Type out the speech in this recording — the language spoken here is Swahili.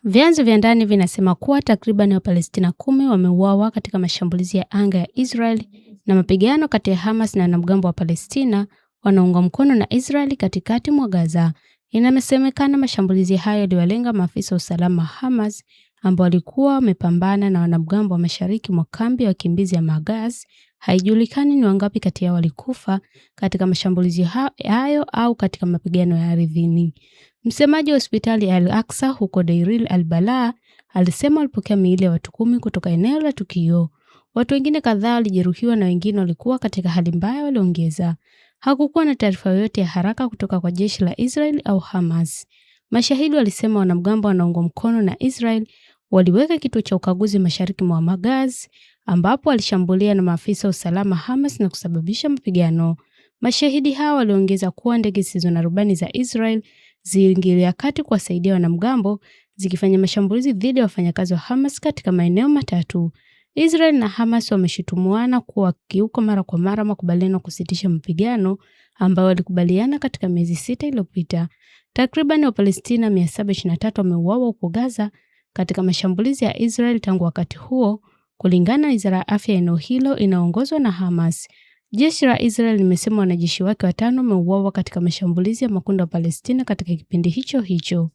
Vyanzo vya ndani vinasema kuwa takriban Wapalestina 10 wameuawa katika mashambulizi ya anga ya Israel na mapigano kati ya Hamas na wanamgambo wa Palestina wanaungwa mkono na Israel katikati mwa Gaza. Inasemekana mashambulizi hayo yaliwalenga maafisa wa usalama wa Hamas ambao walikuwa wamepambana na wanamgambo wa mashariki mwa kambi ya wakimbizi ya Magaz. Haijulikani ni wangapi kati yao walikufa katika mashambulizi hayo au katika mapigano ya ardhini. Msemaji wa hospitali ya Al-Aqsa huko Deir al-Balah alisema walipokea miili ya watu 10 kutoka eneo la tukio. Watu wengine kadhaa walijeruhiwa na wengine walikuwa katika hali mbaya, waliongeza. Hakukuwa na taarifa yoyote ya haraka kutoka kwa jeshi la Israel au Hamas. Mashahidi walisema wanamgambo wanaungwa mkono na Israel waliweka kituo cha ukaguzi mashariki mwa Magaz ambapo walishambulia na maafisa wa usalama Hamas na kusababisha mapigano. Mashahidi hao waliongeza kuwa ndege zisizo na rubani za Israel ziliingilia kati kuwasaidia wanamgambo zikifanya mashambulizi dhidi ya wafanyakazi wa Hamas katika maeneo matatu. Israel na Hamas wameshutumuana kuwa kiuko mara kwa mara makubaliano kusitisha mapigano ambayo walikubaliana katika miezi 6 iliyopita. Takriban Wapalestina 723 wameuawa huko Gaza katika mashambulizi ya Israel tangu wakati huo, kulingana na Wizara ya Afya eneo hilo inaongozwa na Hamas. Jeshi la Israel limesema wanajeshi wake 5 wameuawa katika mashambulizi ya makundi ya Palestina katika kipindi hicho hicho.